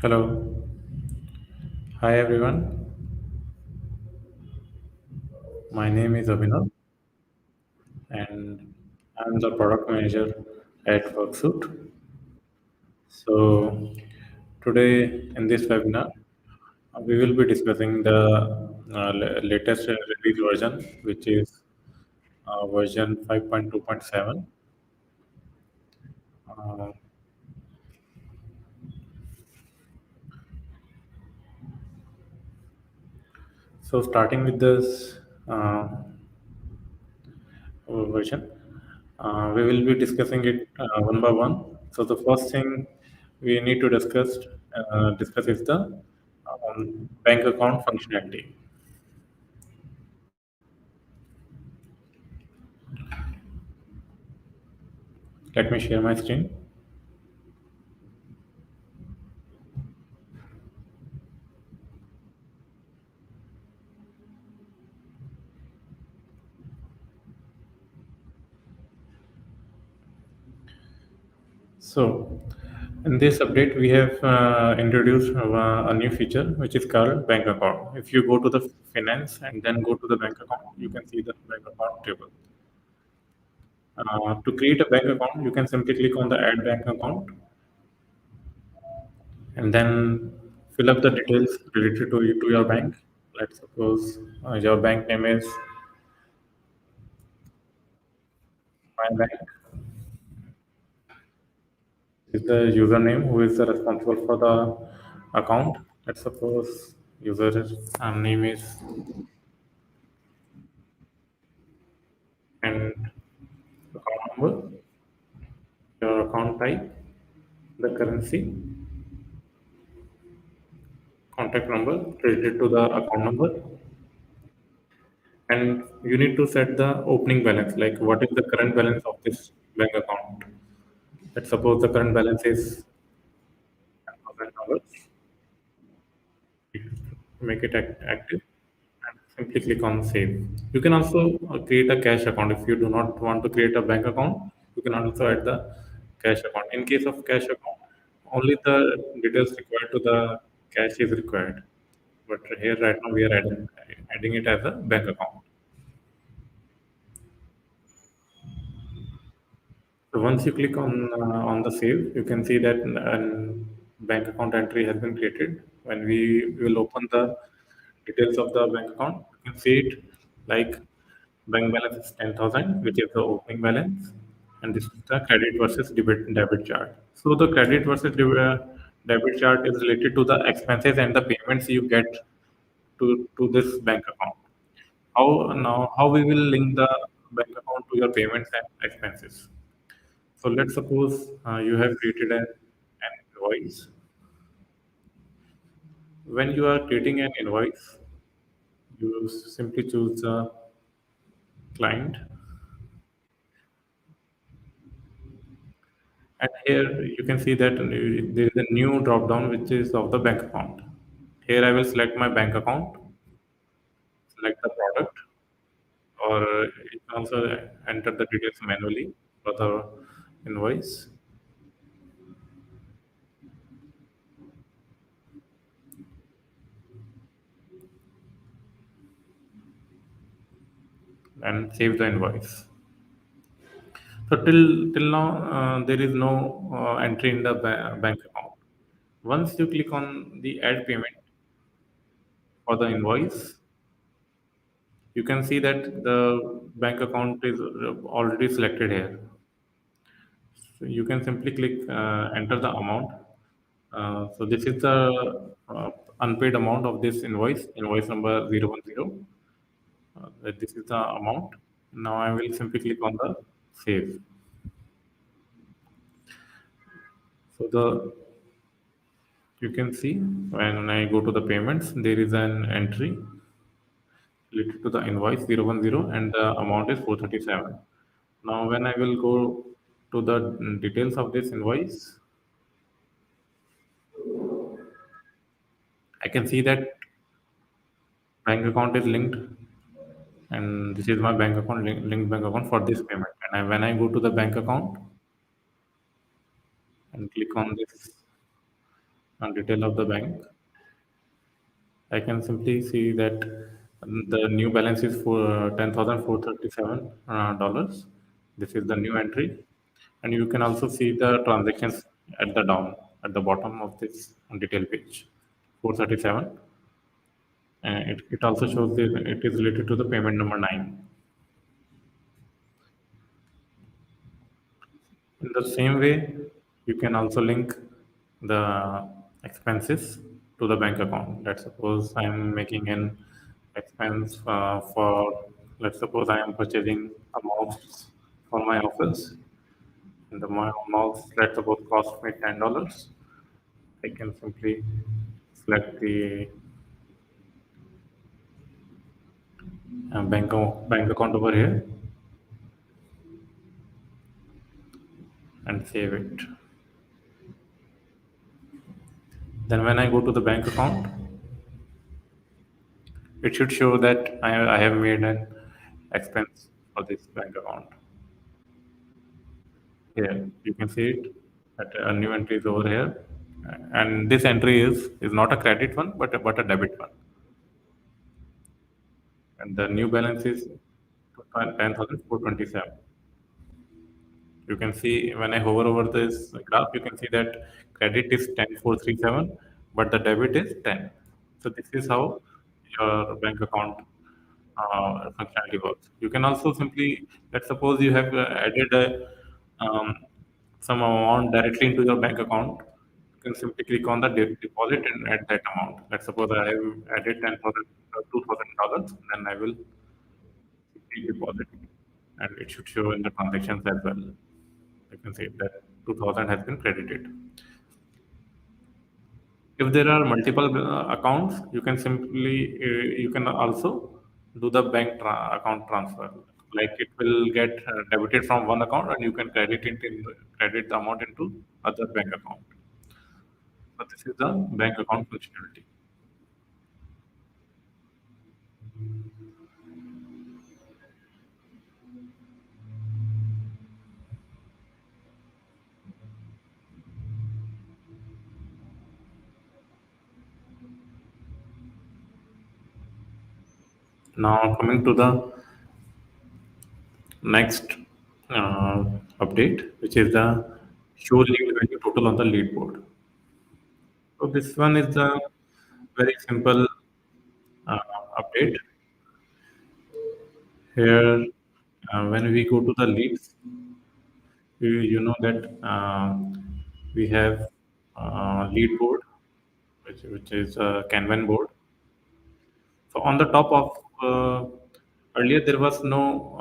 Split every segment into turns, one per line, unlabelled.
Hello. Hi everyone. My name is Abhinav and I'm the product manager at Wrksuite. So today in this webinar, we will be discussing the latest release version, which is version 5.2.7. Uh, so starting with this version, we will be discussing it one by one. So the first thing we need to discuss is the bank account functionality. Let me share my screen. So in this update, we have introduced a new feature which is called bank account. If you go to the finance and then go to the bank account, you can see the bank account table. To create a bank account, you can simply click on the add bank account and then fill up the details related to your bank. Let's suppose your bank name is my bank is the username who is the responsible for the account. Let's suppose user name is and account number, your account type, the currency, contact number related to the account number, and you need to set the opening balance, like what is the current balance of this bank account. Let's suppose the current balance is $10,000. Make it active and simply click on save. You can also create a cash account. If you do not want to create a bank account, you can also add the cash account. In case of cash account, only the details required to the cash is required. But here right now we are adding it as a bank account. So once you click on the save, you can see that bank account entry has been created. When we will open the details of the bank account, you can see it like bank balance is 10,000, which is the opening balance, and this is the credit versus debit chart. So the credit versus debit chart is related to the expenses and the payments you get to this bank account. How we will link the bank account to your payments and expenses? So let's suppose you have created an invoice. When you are creating an invoice, you simply choose the client, and here you can see that there is a new drop down which is of the bank account. Here I will select my bank account, select the product, or you can also enter the details manually for the invoice and save the invoice. So till now there is no entry in the bank account. Once you click on the add payment for the invoice, you can see that the bank account is already selected here. So you can simply click enter the amount. So this is the unpaid amount of this invoice number 010. This is the amount. Now I will simply click on the save. So the you can see when I go to the payments, there is an entry related to the invoice 010 and the amount is 437. Now when I will go to the details of this invoice, I can see that bank account is linked, and this is my bank account linked bank account for this payment. And when I go to the bank account and click on this detail of the bank, I can simply see that the new balance is for $10,437 dollars. This is the new entry, and you can also see the transactions at the down at the bottom of this detail page, 437. And it also shows that it is related to the payment number 9. In the same way, you can also link the expenses to the bank account. Let's suppose I am making an expense for, let's suppose I am purchasing a mouse for my office, and the mouse, let's suppose, cost me $10. I can simply select the bank account over here and save it. Then when I go to the bank account, it should show that I have made an expense for this bank account. Here, you can see it that a new entry is over here. And this entry is not a credit one, but a debit one. And the new balance is 10,427. You can see when I hover over this graph, you can see that credit is 10,437, but the debit is 10. So this is how your bank account functionality works. You can also simply, let's suppose you have added some amount directly into your bank account. You can simply click on the deposit and add that amount. Let's suppose I have added 10,000, $2,000, then I will simply deposit it, and it should show in the transactions as well. I can say that 2000 has been credited. If there are multiple accounts, you can simply you can also do the account transfer. Like it will get debited from one account, and you can credit the amount into other bank account. So this is the bank account functionality. Now coming to the next uh, update, which is the show lead value total on the lead board. So this one is the very simple uh, update. Here, when we go to the leads, you know that we have lead board, which is a Kanban board. So on the top of earlier there was no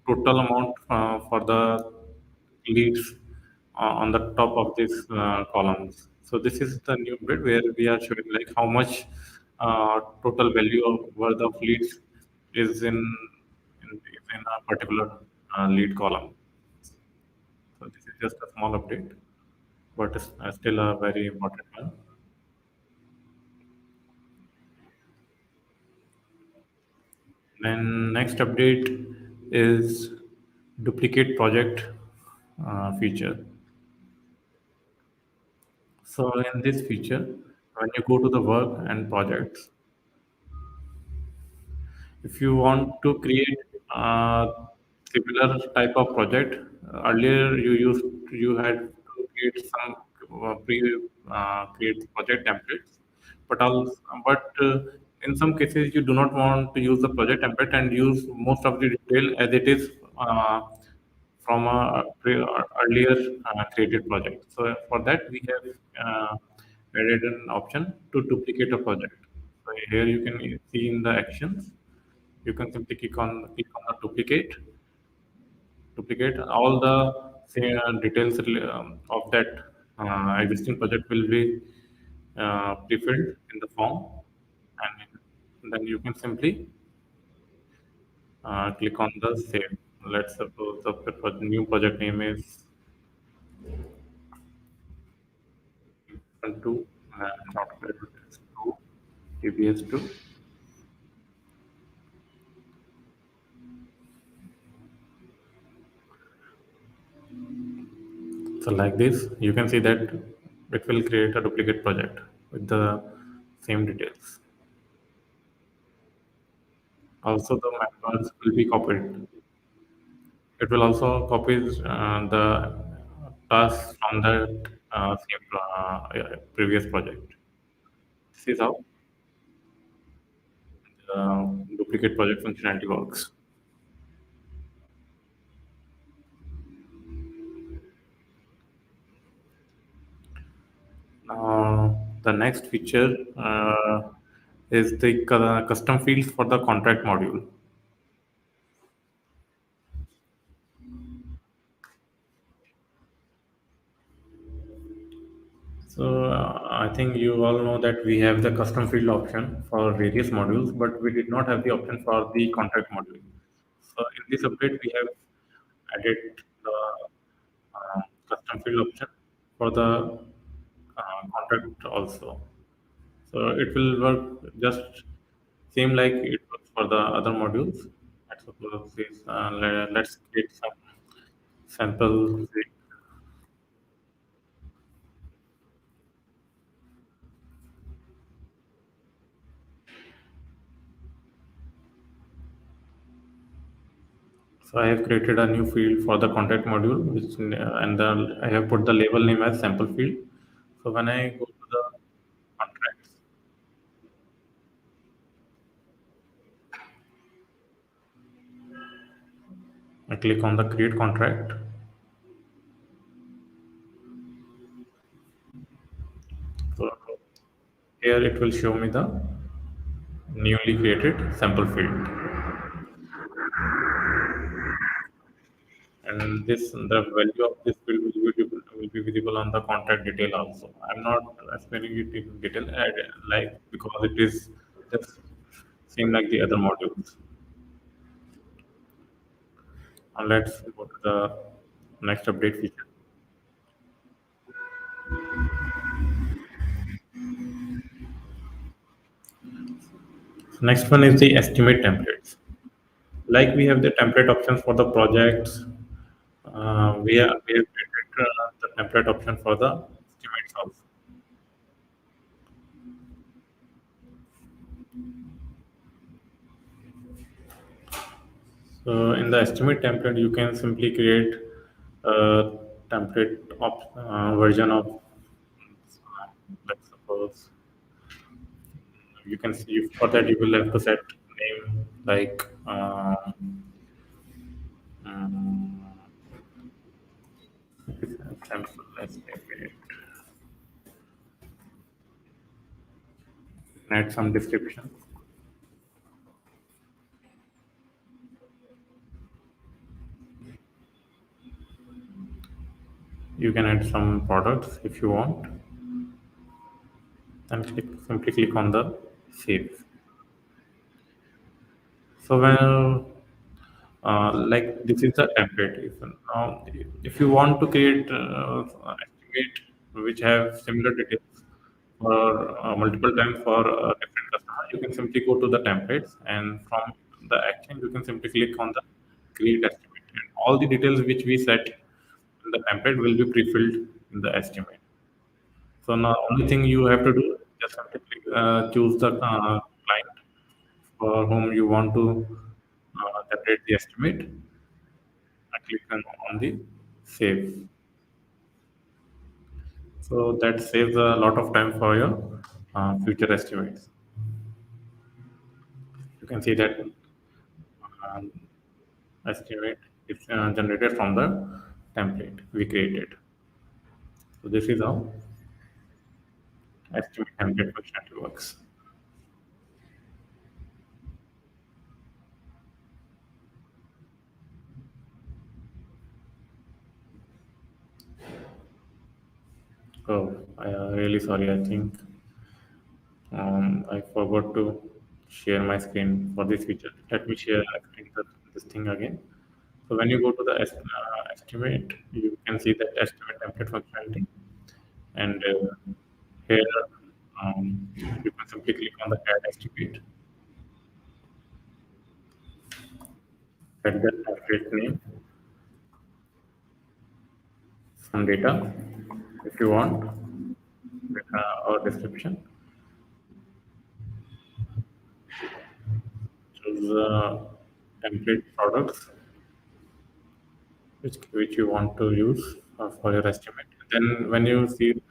total amount for the leads on the top of these columns. So this is the new bit where we are showing like how much total value of worth of leads is in a particular lead column. So this is just a small update, but it's still a very important one. Then next update is duplicate project feature. So in this feature, when you go to the work and projects, if you want to create a similar type of project, earlier you had to create some pre create project templates, but in some cases you do not want to use the project template and use most of the detail as it is from a earlier created project. So for that we have added an option to duplicate a project. So here you can see in the actions, you can simply click on the duplicate all the say, details of that existing project will be pre-filled in the form, and then you can simply click on the save. Let's suppose the new project name is 2 software 2 TBS 2. So like this, you can see that it will create a duplicate project with the same details. Also, the members will be copied. It will also copy the tasks from the same previous project. This is how duplicate project functionality works. The next feature is the custom fields for the contract module. So I think you all know that we have the custom field option for various modules, but we did not have the option for the contract module. So in this update, we have added the custom field option for the contract also. So it will work just same like it works for the other modules. Let's suppose this, let's create some sample. So I have created a new field for the contact module, which I have put the label name as sample field. So when I go to the contracts, I click on the create contract. So here it will show me the newly created sample field, and this the value of this field will be visible on the contract detail also. I'm not explaining it in detail, like because it is just same like the other modules. And let's go to the next update feature. Next one is the estimate templates. Like we have the template options for the projects, we have created the template option for the estimates also. So in the estimate template, you can simply create a version of, let's suppose, you can see for that you will have to set name like um, sample estimate, add some description. You can add some products if you want, and simply click on the save. So when like this is the template. If you want to create estimate which have similar details for multiple times for a different customer, you can simply go to the templates, and from the action you can simply click on the create estimate, and all the details which we set in the template will be pre-filled in the estimate. So now only thing you have to do is just simply choose the client for whom you want to generate the estimate. I click on the save. So that saves a lot of time for your future estimates. You can see that um, estimate is generated from the template we created. So this is how estimate template functionality works. Oh, I really sorry. I think I forgot to share my screen for this feature. Let me share this thing again. So when you go to the estimate, you can see the estimate template functionality, and here you can simply click on the add estimate, add the template name, some data if you want. or description. Choose template products which you want to use for your estimate. Then when you see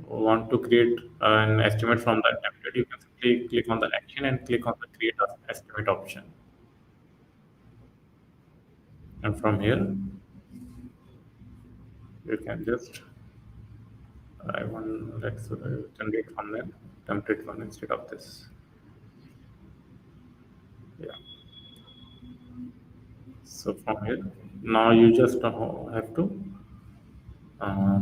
want to create an estimate from that template, you can simply click on the action and click on the create estimate option. And from here, you can just I want let's generate thumbnail template one instead of this. Yeah. So from here, now you just have to uh,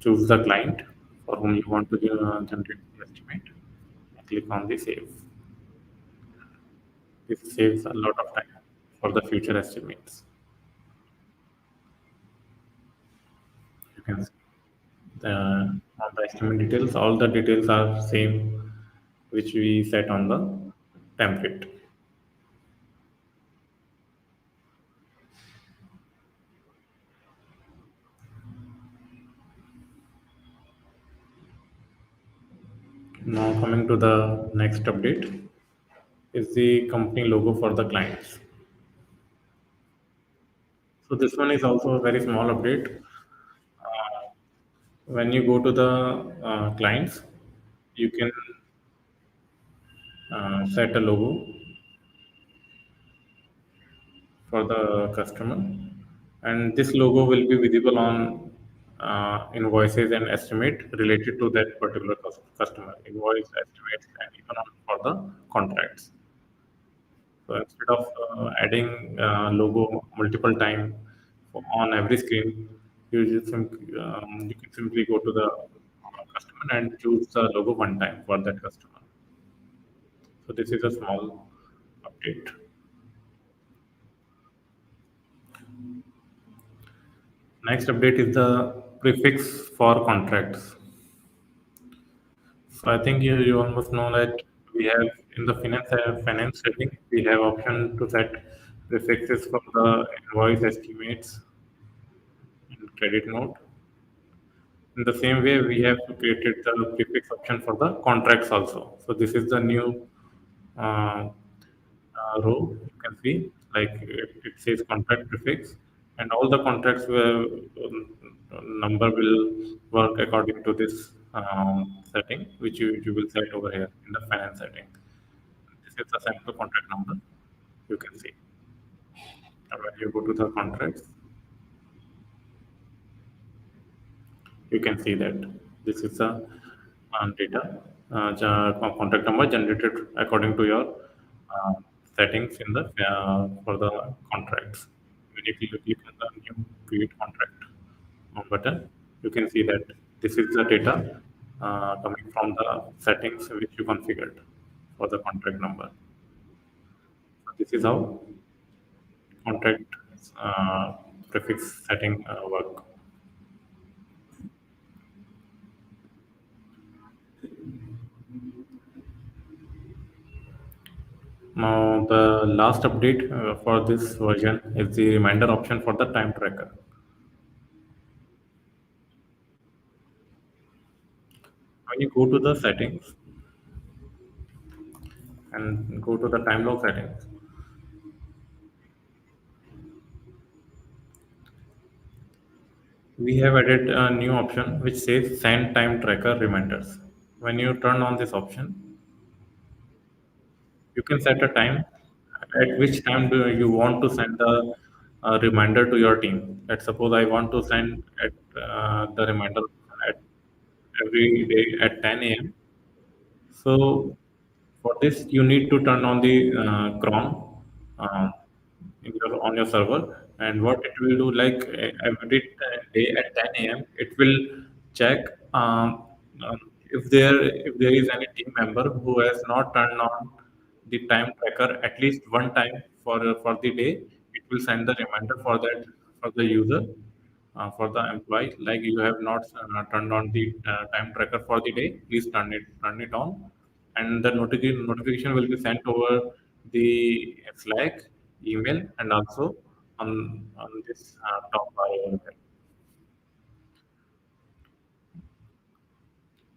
choose the client for whom you want to generate the estimate. Click on the save. This saves a lot of time for the future estimates. You can see on the estimate details, all the details are same which we set on the template. Now coming to the next update is the company logo for the clients. So this one is also a very small update. When you go to the clients, you can set a logo for the customer, and this logo will be visible on invoices and estimate related to that particular customer invoice estimates and even on for the contracts. So instead of adding logo multiple time on every screen, you can simply go to the customer and choose the logo one time for that customer. So this is a small update. Next update is the prefix for contracts. So I think you almost know that we have in the finance setting, we have option to set prefixes for the invoice estimates and credit note. In the same way, we have created the prefix option for the contracts also. So this is the new uh, row. You can see like it says contract prefix, and all the contracts will number will work according to this setting, which you will set over here in the finance setting. This is the sample contract number. You can see. And when you go to the contracts, you can see that this is the data contract number generated according to your uh, settings in the for the contracts. When you click on the new create contract button, you can see that this is the data coming from the settings which you configured for the contract number. So this is how contract uh, prefix setting work. Now, the last update for this version is the reminder option for the time tracker. When you go to the settings and go to the time log settings, we have added a new option which says send time tracker reminders. When you turn on this option, you can set a time at which time do you want to send the reminder to your team. Let's suppose I want to send the reminder at every day at 10 a.m. So for this, you need to turn on the Chrome uh, on your server, and what it will do, like every day at 10 a.m., it will check um, if there is any team member who has not turned on the time tracker at least one time for the day. It will send the reminder for that for the user for the employee, like you have not turned on the time tracker for the day, please turn it on, and the notification will be sent over the Slack, email, and also on this top bar over there.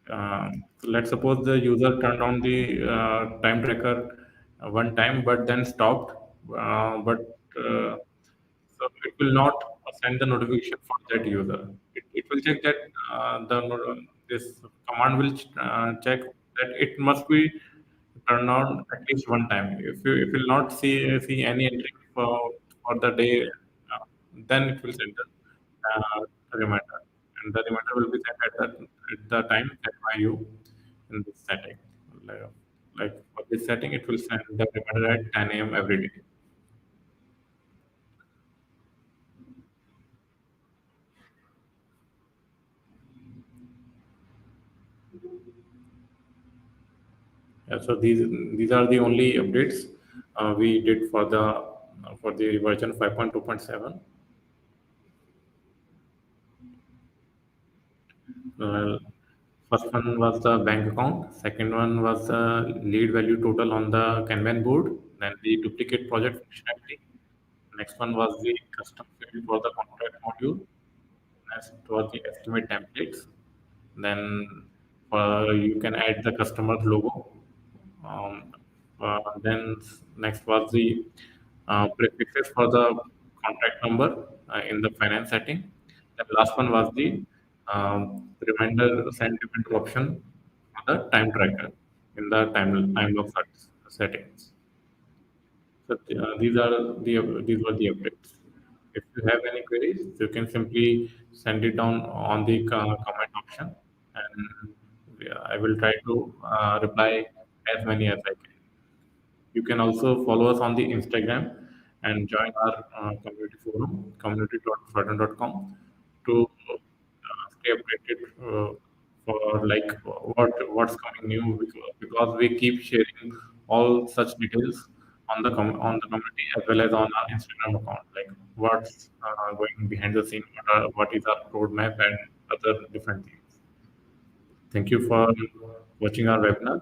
So let's suppose the user turned on the time tracker one time, but then stopped. But so it will not send the notification for that user. It will check that this command will check that it must be turned on at least one time. If you will not see any entry for the day, then it will send the reminder, and the reminder will be set at the time set by you in this setting. Like, like for this setting, it will send the reminder at 10 a.m. every day. So these are the only updates we did for the version 5.2.7. Uh, First one was the bank account. Second one was the lead value total on the Kanban board. Then the duplicate project functionality. Next one was the custom field for the contract module. Next was the estimate templates. Then you can add the customer's logo. Um, then next was the prefixes for the contract number in the finance setting. The last one was the reminder send reminder option for the time tracker in the time of settings. So these were the updates. If you have any queries, you can simply send it down on the comment option, and I will try to reply as many as I can. You can also follow us on the Instagram and join our community forum, community.flutter.com, to stay updated for like what's coming new, because we keep sharing all such details on the on the community as well as on our Instagram account, like what's going behind the scene, what is our roadmap and other different things. Thank you for watching our webinar.